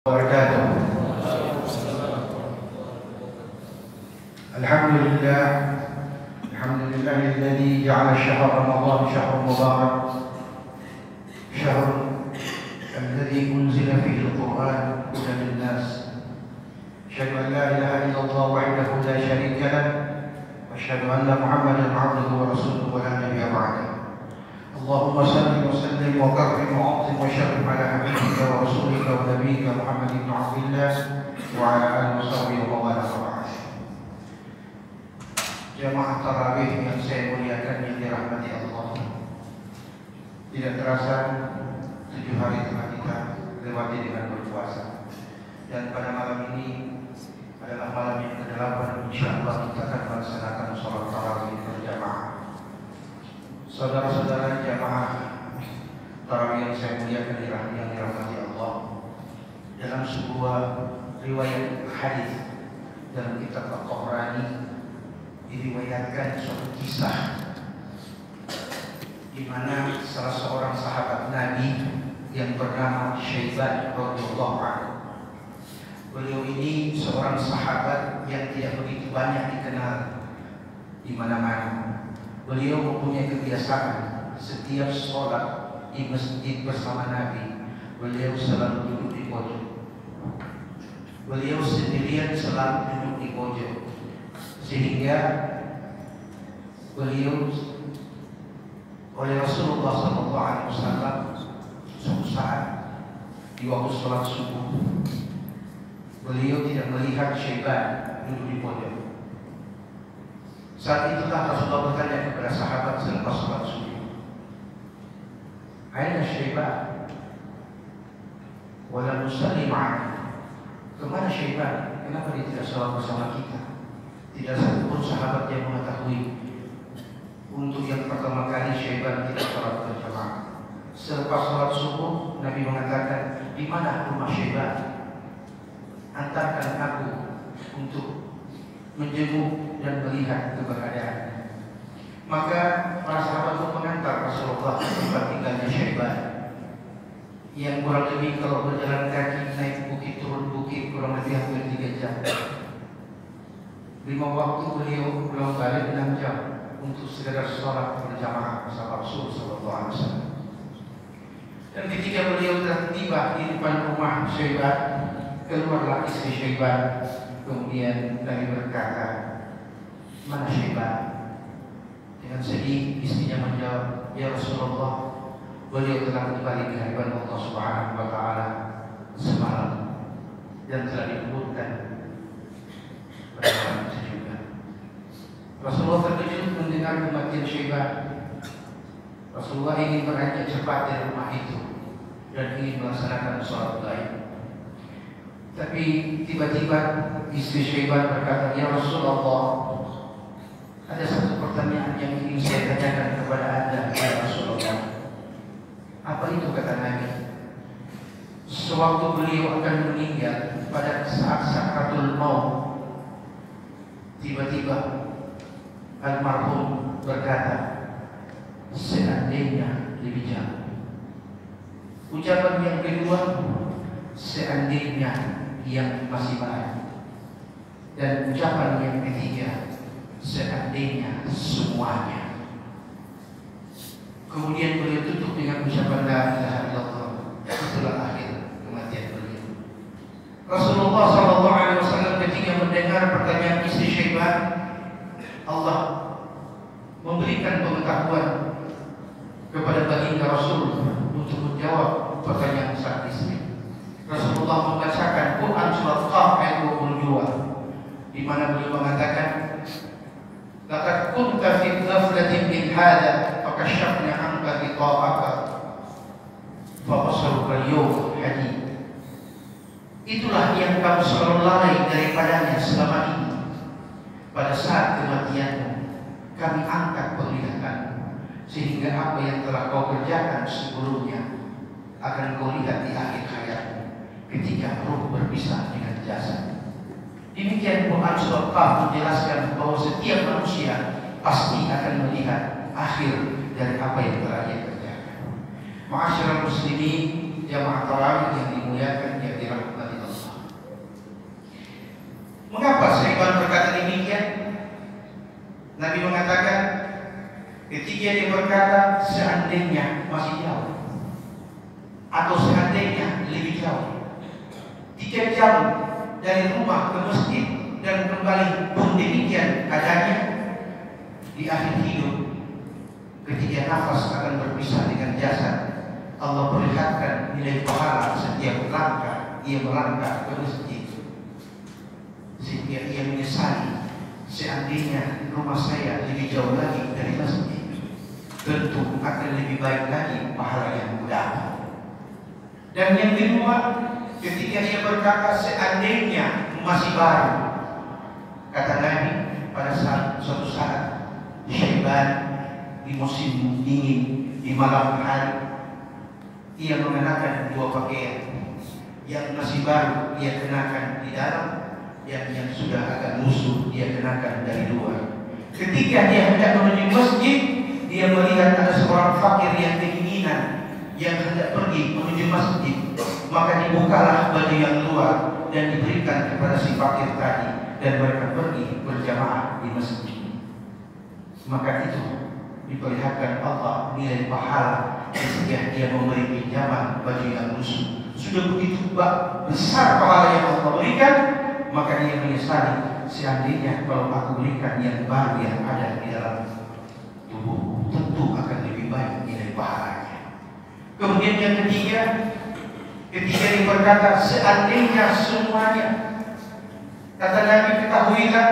وبركاته. الحمد لله الذي جعل شهر رمضان شهر مبارك، شهر الذي أنزل فيه القرآن هدى للناس. أشهد أن لا إله إلا الله وحده لا شريك له، وأشهد أن محمدا عبده ورسوله ولا نبي بعده. اللهم صل وسلم وكرم وعظم وشرف على حبيبك ورسولك ونبيك محمد بن عبد الله وعلى آله وصحبه ومن والاه. Jamaah tarawih yang saya muliakan yang dirahmati Allah, tidak terasa 7 hari telah kita lewati dengan berpuasa, dan pada malam ini adalah malam yang ke-8. Insyaallah kita akan melaksanakan sholat tarawih berjamaah. Saudara-saudara jamaah tarawih yang saya muliakan yang dirahmati Allah, dalam sebuah riwayat hadis dalam kitab Al-Tabrani diriwayatkan suatu kisah di mana salah seorang sahabat Nabi yang bernama Syaiban radhiyallahu anhu. Beliau ini seorang sahabat yang tidak begitu banyak dikenal di mana-mana. Beliau mempunyai kebiasaan setiap sholat di masjid bersama Nabi, beliau selalu duduk di pojok. Beliau sendirian selalu duduk di pojok, sehingga beliau oleh Rasulullah SAW suatu saat di waktu sholat subuh, beliau tidak melihat Syaiban duduk di pojok. Saat itulah Rasulullah bertanya kepada sahabat selepas sholat subuh, "Aina Syaiban? Wala nusalli ma'ana." Kemana Syaiban? Kenapa dia tidak sholat bersama kita? Tidak satu pun sahabat yang mengetahui. Untuk yang pertama kali Syaiban tidak sholat berjamaah. Selepas sholat subuh, Nabi mengatakan, "Di mana rumah Syaiban? Antarkan aku untuk menjenguk dan melihat keberadaannya." Maka para sahabat pun mengantar Rasulullah ke tempat tinggalnya Syaiban, yang kurang lebih kalau berjalan kaki naik bukit turun bukit kurang lebih hampir 3 jam. 5 waktu beliau pulang balik 6 jam untuk sekedar sholat berjamaah bersama Rasul sallallahu alaihi wasallam. Dan ketika beliau telah tiba di depan rumah Syaiban, keluarlah istri Syaiban. Kemudian Nabi berkata, "Mana Syaiban?" Dengan sedih istrinya menjawab, "Ya Rasulullah, beliau telah kembali ke hadapan Allah Subhanahu wa taala semalam dan telah dikuburkan pada malam itu juga." Rasulullah terkejut mendengar kematian Syaiban. Rasulullah ingin beranjak cepat dari rumah itu dan ingin melaksanakan sholat gaib. Tapi tiba-tiba istri Syaiban berkata, "Ya Rasulullah, ada satu pertanyaan yang ingin saya tanyakan kepada Anda, ya Rasulullah." "Apa itu?" kata Nabi. "Sewaktu beliau akan meninggal pada saat sakratul maut, tiba-tiba almarhum berkata, 'Seandainya lebih jauh.' Ucapan yang kedua, 'Seandainya yang masih baik.' Dan ucapan yang ketiga, 'Seandainya semuanya.' Kemudian beliau tutup dengan ucapan la ilaha illallah. Itulah akhir kematian beliau. Rasulullah SAW ketika mendengar pertanyaan istri Syaiban, Allah memberikan pengetahuan kepada baginda Rasul untuk menjawab pertanyaan sang istri. Rasulullah membacakan Quran surat Qaf ayat 22, di mana beliau mengatakan, "Laqad kunta fi ghaflatin min hadha fakashafna 'anka ghita'aka fa basaruka al-yawma hadid." Itulah yang kamu selalu lalai daripadanya selama ini. Pada saat kematianmu, kami angkat penglihatanmu, sehingga apa yang telah kau kerjakan sebelumnya akan kau lihat di akhir hayatmu ketika ruh berpisah dengan jasad. Demikian Quran surat Qaf menjelaskan bahwa setiap manusia pasti akan melihat akhir dari apa yang telah ia kerjakan. Ma'asyiral muslimin, jamaah tarawih yang dimuliakan, yang dirahmati ketika dia berkata seandainya masih jauh, atau seandainya lebih jauh, 3 jam dari rumah ke masjid dan kembali pun demikian adanya. Di akhir hidup, ketika nafas akan berpisah dengan jasad, Allah perlihatkan nilai pahala setiap langkah ia melangkah ke masjid, sehingga ia menyesali, seandainya rumah saya lebih jauh lagi dari masjid, tentu akan lebih baik lagi pahala yang mudah. Dan yang kedua, ketika ia berkata seandainya masih baru, kata Nabi, pada suatu saat Syaiban di musim dingin, di malam hari, ia mengenakan 2 pakaian. Yang masih baru ia kenakan di dalam, yang sudah agak lusuh dia kenakan dari luar. Ketika dia hendak menuju masjid, dia melihat ada seorang fakir yang keinginan, yang hendak pergi menuju masjid, maka dibukalah baju yang luar dan diberikan kepada si fakir tadi, dan mereka pergi berjamaah di masjid. Maka itu diperlihatkan Allah nilai pahala ketika dia memberi pinjaman baju yang lusuh. Sudah begitu besar pahala yang Allah berikan, maka dia menyesali, seandainya kalau aku berikan yang baru yang ada di dalam tubuh, tentu akan lebih baik nilai pahalanya. Kemudian yang ketiga, ketika dia berkata seandainya semuanya, kata Nabi, ketahuilah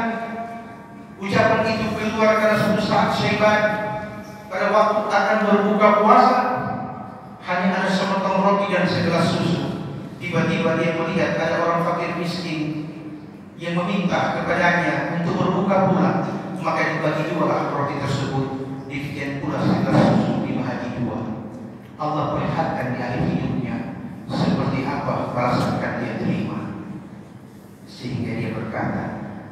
ucapan itu keluar karena suatu saat Syaiban pada waktu akan berbuka puasa, hanya ada sepotong roti dan segelas susu. Tiba-tiba dia melihat ada orang fakir miskin yang meminta kepadanya untuk berbuka pula, maka dibagi 2 lah roti tersebut, dibikin pula segelas susu, dibagi 2. Allah perlihatkan di akhir hidupnya seperti apa balasan yang dia terima, sehingga dia berkata,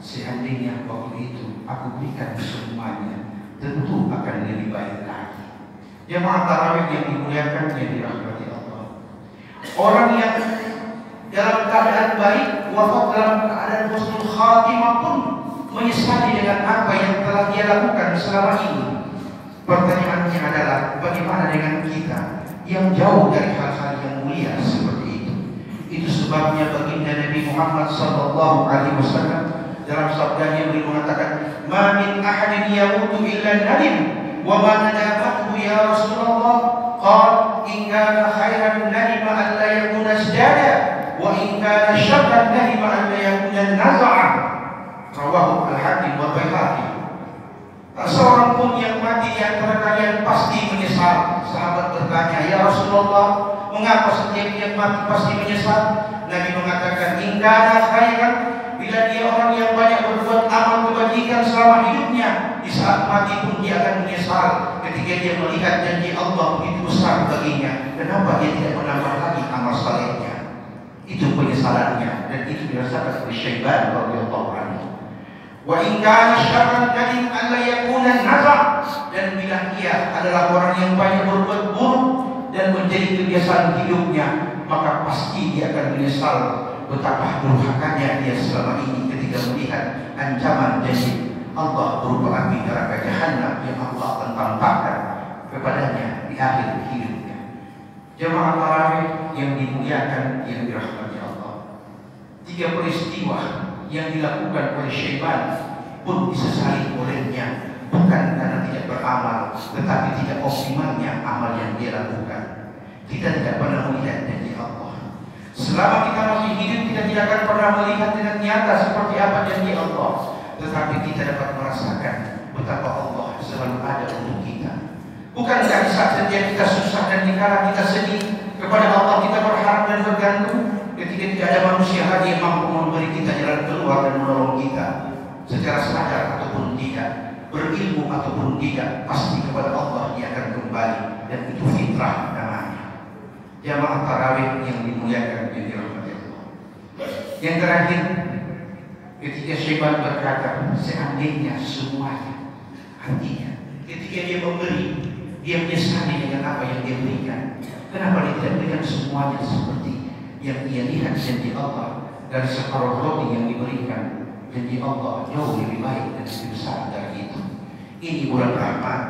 seandainya waktu itu aku berikan semuanya, tentu akan lebih baik lagi. Jemaah tarawih yang dimuliakan, yang dirahmati Allah, orang yang dalam keadaan baik, wafat dalam keadaan husnul khatimah pun menyesali dengan apa yang telah dia lakukan selama ini. Pertanyaannya adalah, bagaimana dengan kita yang jauh dari hal-hal yang mulia seperti itu? Itu sebabnya baginda Nabi Muhammad SAW dalam sabdanya beliau mengatakan, "Ma min ahadin yamutu illa nadim, wa ma nadamahu ya Rasulullah." Qala, "In kana khairan nadima an la yakuna sajada, wa in kana syarran nadima an la yakuna naza'a." Rawahu Al-Hakim wa Baihaqi. Tak seorang pun yang mati di antara kalian pasti menyesal. Sahabat bertanya, "Ya Rasulullah, mengapa setiap yang mati pasti menyesal?" Nabi mengatakan, "In kana khairan," bila dia orang yang banyak berbuat amal kebajikan selama hidupnya, di saat mati pun dia akan menyesal ketika dia melihat janji Allah begitu besar baginya. Kenapa dia tidak menambah lagi amal salehnya? Itu penyesalannya, dan itu dirasakan oleh Syaiban radhiyallahu anhu. Wa in kana syarran kadim alla yakuna nazar, dan bila ia adalah orang yang banyak berbuat buruk dan menjadi kebiasaan hidupnya, maka pasti dia akan menyesal betapa durhakanya dia selama ini ketika melihat ancaman janji Allah berupa api neraka jahanam yang Allah akan tampakkan kepadanya di akhir hidupnya. Jemaah tarawih yang dimuliakan, yang dirahmati Allah, 3 peristiwa yang dilakukan oleh Syaiban pun disesali olehnya, bukan karena tidak beramal, tetapi tidak optimalnya amal yang dia lakukan. Kita tidak pernah melihat janji Allah. Selama kita masih hidup, kita tidak akan pernah melihat dengan nyata seperti apa janji Allah, tetapi kita dapat merasakan betapa Allah selalu ada untuk kita. Bukankah di saat setiap kita susah dan dikala kita sedih, kepada Allah kita berharap dan bergantung? Ketika tidak ada manusia lagi yang mampu memberi kita jalan keluar dan menolong kita, secara sadar ataupun tidak, berilmu ataupun tidak, pasti kepada Allah dia akan kembali, dan itu fitrah namanya. Jamaah tarawih yang dimuliakan, yang dirahmati Allah. Yang terakhir, ketika Syaiban berkata seandainya semuanya, artinya ketika dia memberi, dia menyesali dengan apa yang dia berikan. Kenapa dia tidak berikan semuanya seperti yang ia lihat janji Allah dari separuh roti yang diberikan? Janji Allah jauh lebih baik dan lebih besar dari itu. Ini bulan rahmat,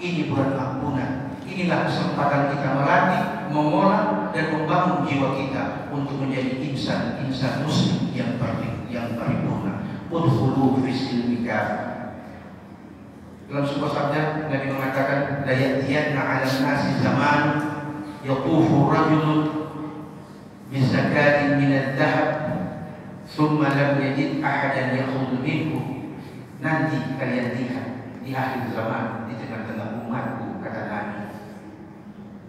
Ini bulan ampunan. Inilah kesempatan kita melatih, mengolah dan membangun jiwa kita untuk menjadi insan muslim yang paripurna. Udkhulu fi silmi kafah. Dalam sebuah sabda Nabi mengatakan, la ya'tiyanna 'alan nasi zaman yatufu rajulun bi zakatin min adh-dhahab thumma lam yajid ahadan ya'khudhu minhu. Nanti kalian lihat di akhir zaman, di tengah-tengah umatku, kata Nabi,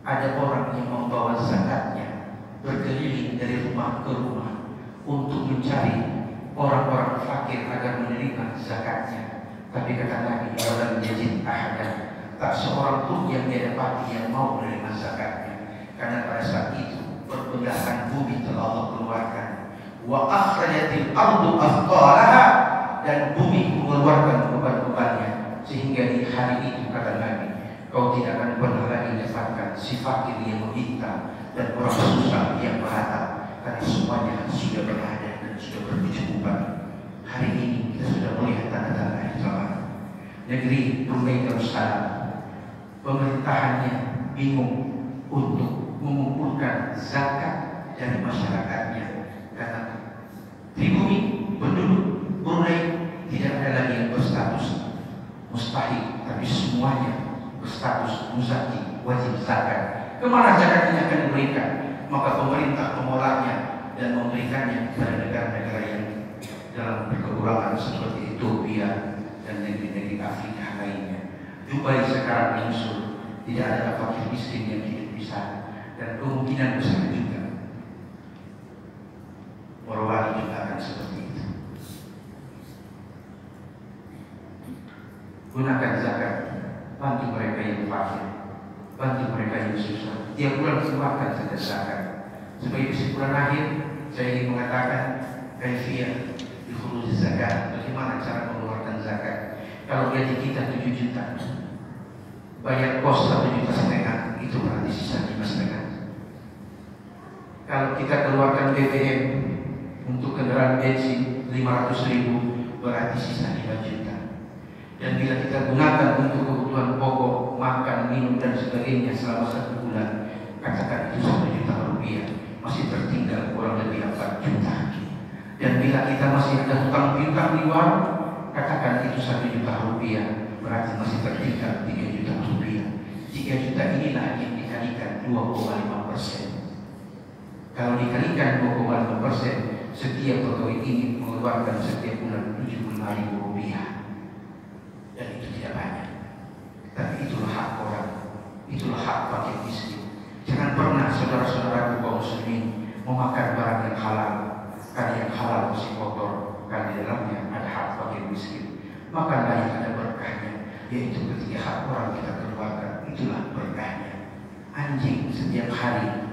ada orang yang membawa zakatnya berkeliling dari rumah ke rumah untuk mencari orang-orang fakir agar menerima zakatnya. Tapi kata Nabi, walam yajid ahadan, tak seorang pun yang dia dapati yang mau menerima zakatnya. Karena pada saat itu perbelahan bumi telah Allah keluarkan. Wa akhrajatil ardu athqalaha, dan bumi mengeluarkan beban-bebannya, sehingga di hari itu kata Nabi, kau tidak akan pernah lagi dapatkan si fakir yang meminta dan orang susah yang merata, karena semuanya sudah berada dan sudah berkecukupan. Hari ini kita sudah melihat tanda-tanda akhir zaman. Negeri Brunei Darussalam, pemerintahannya bingung untuk mengumpulkan zakat dari masyarakatnya, karena pribumi penduduk Brunei tidak ada lagi yang berstatus mustahik, tapi semuanya berstatus muzaki, wajib zakat. Kemana zakat ini akan diberikan? Maka pemerintah mengolahnya dan memberikannya kepada negara-negara yang dalam kekurangan seperti Ethiopia dan negeri-negeri Afrika lainnya. Dubai sekarang menyusul, tidak ada fakir miskin yang hidup di sana, dan kemungkinan besar juga Morowali juga akan seperti itu. Gunakan zakat, bantu mereka yang fakir, bantu mereka yang susah. Tiap bulan keluarkan zakat. Sebagai kesimpulan akhir, saya ingin mengatakan kaifiyah di khuruz zakat. Bagaimana cara mengeluarkan zakat? Kalau gaji kita 7 juta, bayar kos 1,5 juta, itu berarti sisa 5,5. Kalau kita keluarkan BBM untuk kendaraan bensin 500.000, berarti sisa 5 juta. Dan bila kita gunakan untuk kebutuhan pokok, makan, minum dan sebagainya selama 1 bulan, katakan itu 1 juta rupiah, masih tertinggal kurang lebih 4 juta. Dan bila kita masih ada hutang piutang di warung, katakan itu 1 juta rupiah, berarti masih tertinggal 3 juta rupiah. 3 juta inilah yang dikalikan 2,5%. Kalau dikalikan 2,5%, setiap pegawai ini mengeluarkan setiap bulan 75.000 rupiah. Dan itu tidak banyak, tapi itulah hak orang, itulah hak fakir miskin. Jangan pernah saudara-saudaraku kaum muslimin memakan barang yang halal, karena yang halal masih kotor, karena di dalamnya ada hak fakir miskin. Makanlah yang ada berkahnya, yaitu ketika hak orang kita keluarkan, itulah berkahnya. Anjing setiap hari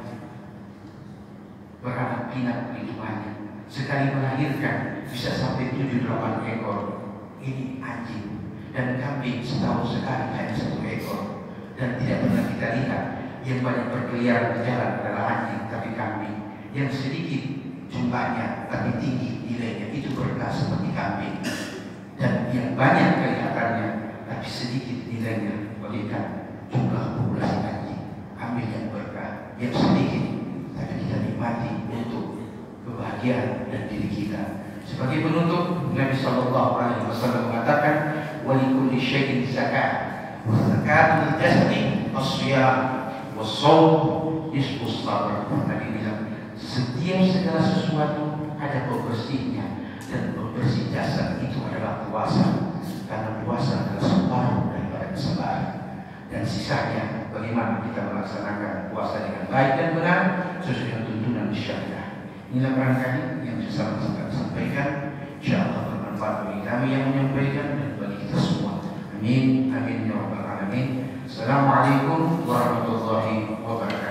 beranak pinak di rumahnya, sekali melahirkan bisa sampai 7-8 ekor. Ini anjing. Dan kambing setahun sekali hanya 1 ekor, dan tidak pernah kita lihat yang banyak berkeliaran di jalan adalah anjing, tapi kambing. Yang sedikit jumlahnya tapi tinggi nilainya, itu berkah seperti kambing. Dan yang banyak kelihatannya tapi sedikit nilainya, bagaikan jumlah populasi anjing. Ambil yang berkah, yang sedikit tapi kita nikmati untuk kebahagiaan dan diri kita. Sebagai penutup, Nabi SAW mengatakan, walikulli syai'in zakat, wa zakatul jasadi as-siyam, was-shaum nisfus sabr. Nabi bilang, setiap segala sesuatu ada pembersihnya, dan pembersih jasad itu adalah puasa, karena puasa adalah separuh daripada kesabaran. Dan sisanya bagaimana kita melaksanakan puasa dengan baik dan benar sesuai dengan tuntunan syariah. Inilah barangkali yang bisa saya sampaikan. InsyaAllah bermanfaat bagi kami yang menyampaikan dan bagi kita semua. Amin, amin ya rabbal alamin. Assalamualaikum warahmatullahi wabarakatuh.